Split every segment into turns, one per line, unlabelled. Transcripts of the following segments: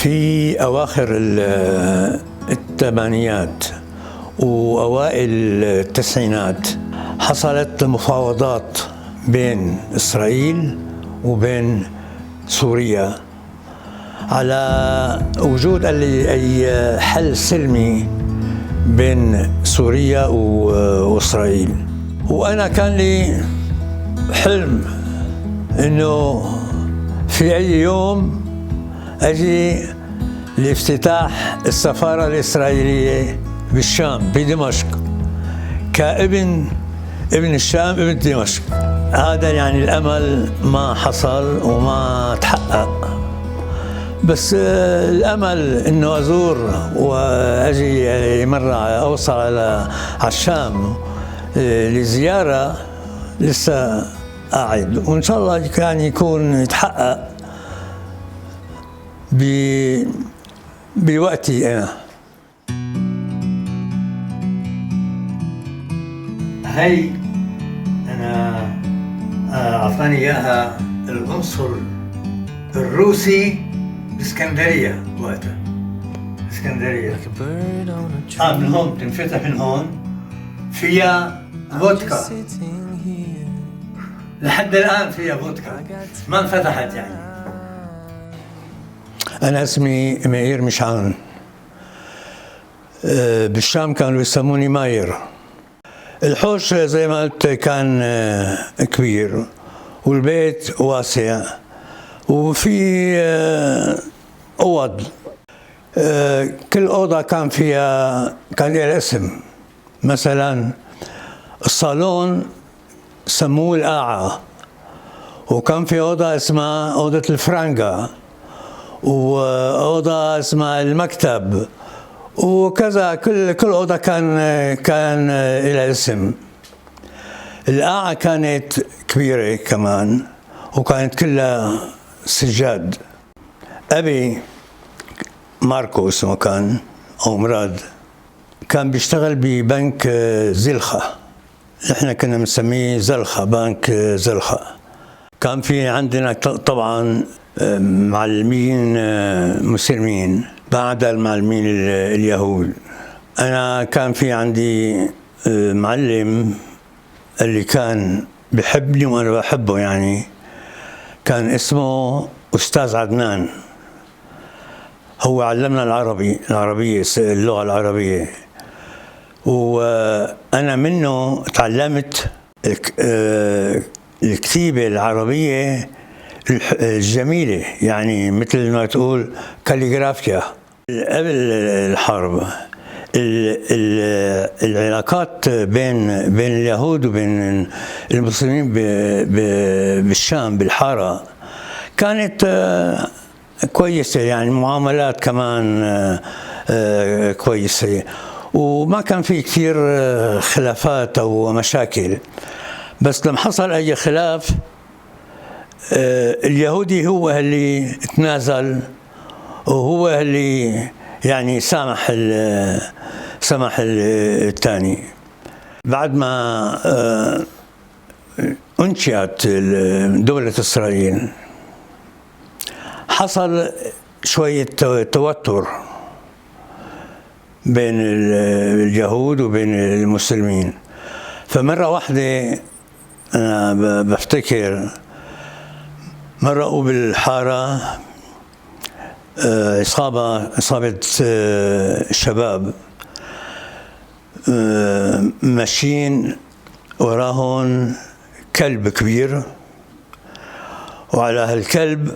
في أواخر الثمانينات وأوائل التسعينات حصلت مفاوضات بين إسرائيل وبين سوريا على وجود أي حل سلمي بين سوريا وإسرائيل. وأنا كان لي حلم إنه في أي يوم أجي لافتتاح السفارة الإسرائيلية بالشام بدمشق كابن الشام ابن دمشق. هذا يعني الأمل ما حصل وما تحقق، بس الأمل إنه أزور وأجي مرة أوصل على الشام لزيارة لسه قاعد، وإن شاء الله كان يكون يتحقق بوقتي أنا. هي أنا أعطاني إياها القنصل الروسي بإسكندرية وقتها. اسكندرية من هون تنفتح من هون، فيها فودكا لحد الآن، فيها فودكا ما انفتحت يعني. أنا اسمي مائير مشعان، بالشام كانوا يسموني ماير. الحوش زي ما قلت كان كبير والبيت واسع وفي أوض، كل أوضة كان لها اسم. مثلا الصالون سموه القاعة، وكان في أوضة اسمها أوضة الفرانجا، وأوضة اسمها المكتب، وكذا. كل أوضة كان لها اسم. القاعة كانت كبيرة كمان وكانت كلها سجاد. أبي ماركو اسمه كان، أو مراد، كان بيشتغل ببنك زلخة، نحن كنا بنسميه زلخة، بنك زلخة. كان في عندنا طبعا معلمين مسلمين بعد المعلمين اليهود. أنا كان في عندي معلم اللي كان بحبني وأنا بحبه، يعني كان اسمه أستاذ عدنان. هو علمنا العربية، اللغة العربية، وأنا منه تعلمت الكتيبة العربية الجميلة، يعني مثل ما تقول كاليغرافيا. قبل الحرب العلاقات بين اليهود وبين المسلمين بالشام بالحارة كانت كويسة، يعني معاملات كمان كويسة، وما كان في كثير خلافات أو مشاكل. بس لما حصل أي خلاف اليهودي هو اللي تنازل، وهو اللي يعني سامح الثاني. بعد ما أنشئت دولة إسرائيل حصل شوية توتر بين اليهود وبين المسلمين. فمرة واحدة أنا بفتكر مرقوا بالحارة إصابة شباب ماشيين وراهن كلب كبير، وعلى هالكلب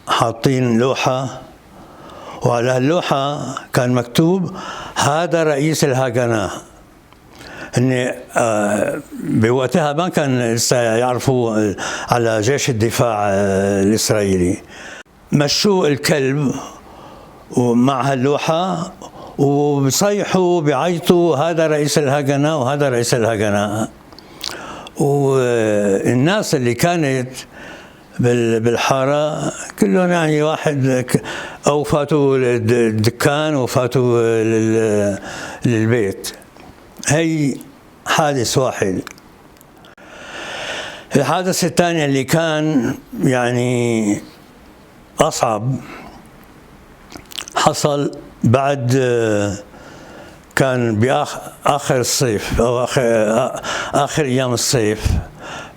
حاطين لوحة، وعلى هاللوحة كان مكتوب هذا رئيس الهاجنة. إن بوقتها ما كان لسه يعرفوا على جيش الدفاع الإسرائيلي. مشوا الكلب ومع هاللوحة وبصيحوا بيعيطوا هذا رئيس الهاجنة وهذا رئيس الهاجنة. والناس اللي كانت بالحارة كلهم يعني واحد أو فاتوا الدكان وفاتوا للبيت. هي حادث واحد. الحادث الثاني اللي كان يعني أصعب
حصل بعد كان بآخر الصيف أو آخر أيام الصيف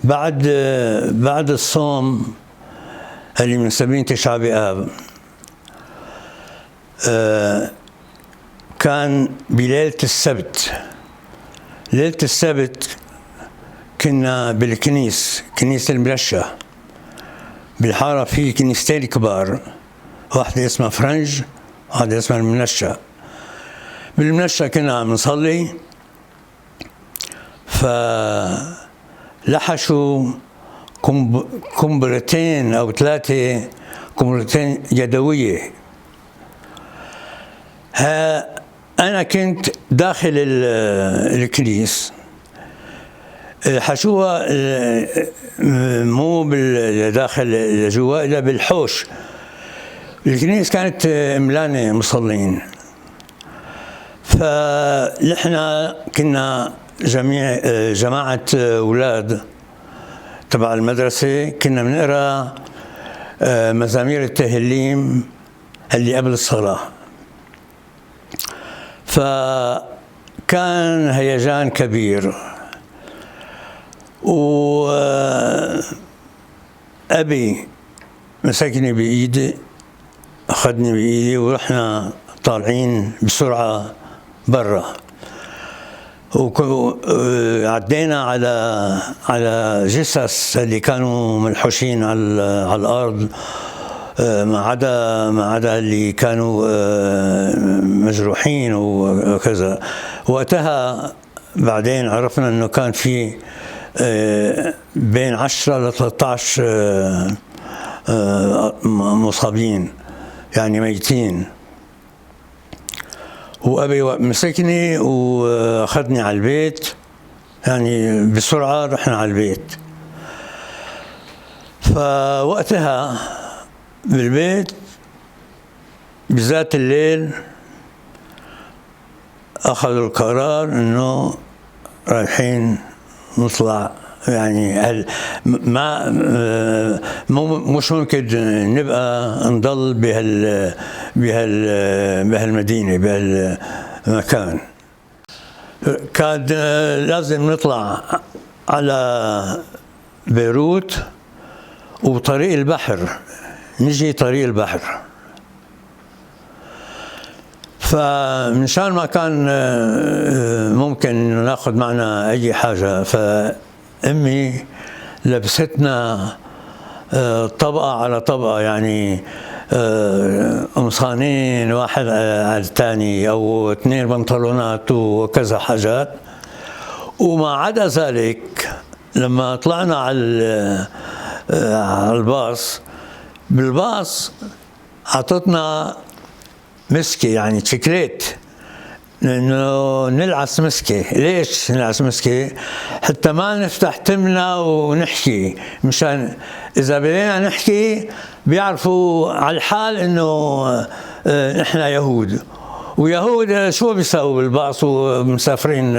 بعد الصوم اللي من 7 بآب. كان بليلة السبت، ليلة السبت كنا كنيسة المنشة بالحارة، في كنيستين كبار، واحدة اسمها فرنج واحدة اسمها المنشة. بالمنشة كنا عم نصلي، فلحشوا قنبلتين أو 3 قنبلتين يدوية. أنا كنت داخل الكنيس، حشوها مو داخل جوا إلا بالحوش. الكنيس كانت ملانة مصلين، فنحن كنا جماعة أولاد تبع المدرسة، كنا بنقرأ مزامير التهليم اللي قبل الصلاة. فكان هيجان كبير، وأبي مسكني بإيدي، أخذني بإيدي، ورحنا طالعين بسرعة برا، وعدينا على جثث اللي كانوا منحوشين على الأرض، ما عدا اللي كانوا مجروحين وكذا. وقتها بعدين عرفنا انه كان في بين 10 ل 13 مصابين، يعني ميتين. وأبي مسكني وأخذني على البيت، يعني بسرعة رحنا على البيت. فوقتها بالبيت بذات الليل أخذوا القرار إنه رايحين نطلع، يعني مش ممكن نبقى نضل بهالمدينة بهالمكان. كان لازم نطلع على بيروت وطريق البحر، نجي طريق البحر. فمنشان ما كان ممكن ناخذ معنا أي حاجة، فأمي لبستنا طبقة على طبقة، يعني قمصانين واحد على الثاني أو 2 بنطلونات وكذا حاجات. وما عدا ذلك لما طلعنا على الباص، بالباص عطتنا مسكة، يعني شوكليت، انه نلعس مسكة. ليش نلعس مسكة؟ حتى ما نفتح تمنا ونحكي، مشان اذا بدينا نحكي بيعرفوا على الحال انه نحن يهود، ويهود شو بيساووا بالباص ومسافرين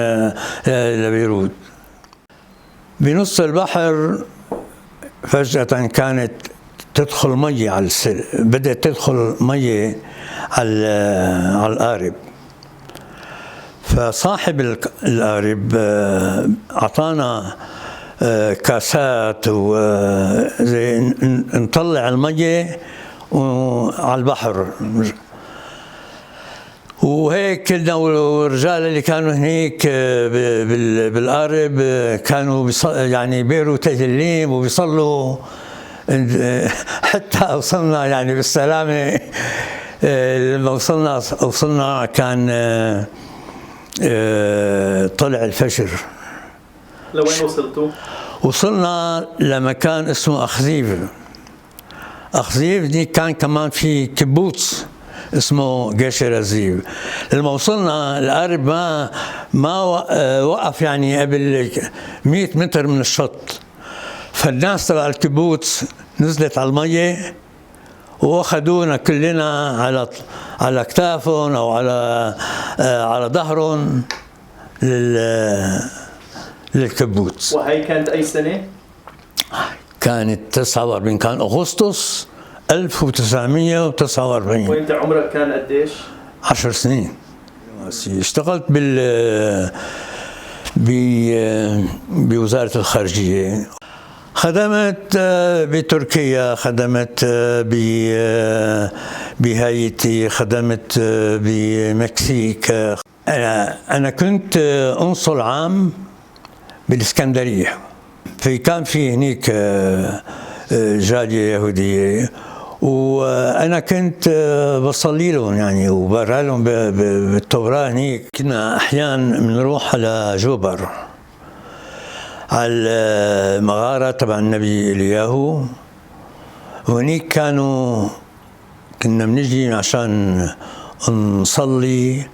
لبيروت. بنص البحر فجأة كانت تدخل مية على بدأت تدخل مية على القارب. فصاحب القارب أعطانا كاسات وزي نطلع المية على البحر. وهيك كلنا، والرجال اللي كانوا هنيك بالقارب كانوا يعني بيقروا تهليم وبيصلوا حتى وصلنا يعني بالسلامة. لما وصلنا كان طلع الفجر.
لوين وصلتوا؟
وصلنا لمكان اسمه أخزيف. أخزيف دي كان كمان في كبوتس اسمه جيشر أزيب. لما وصلنا القارب ما وقف يعني قبل 100 متر من الشط، فالناس تبع الكبوتس نزلت على المية واخذونا كلنا على اكتافهم او على ظهرهم للكبوتس.
وهي كانت اي سنة؟
كانت 49، كان اغسطس 1949.
وانت عمرك كان قديش؟
10 سنين. اشتغلت بوزارة الخارجية، خدمت بتركيا، خدمت بهايتي، خدمت بمكسيك. أنا كنت أنصل عام بالإسكندرية، كان في هنيك جالية يهودية، وأنا كنت بصلي لهم يعني وبقرا لهم بالتوراة. هنيك كنا أحيانا بنروح على جوبر، على المغارة تبع النبي إلياهو، وهنيك كنا بنجي عشان نصلي،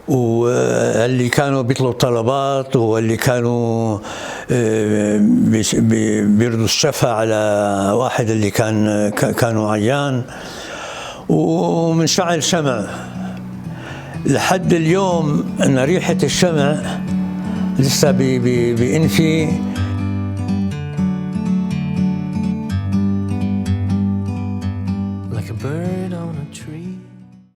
واللي كانوا بيطلبوا طلبات، واللي كانوا بيردوا الشفا على واحد اللي كانوا عيان، ومنشعل شمع لحد اليوم. ان ريحة الشمع لسه بأنفي.
Like a bird on a tree.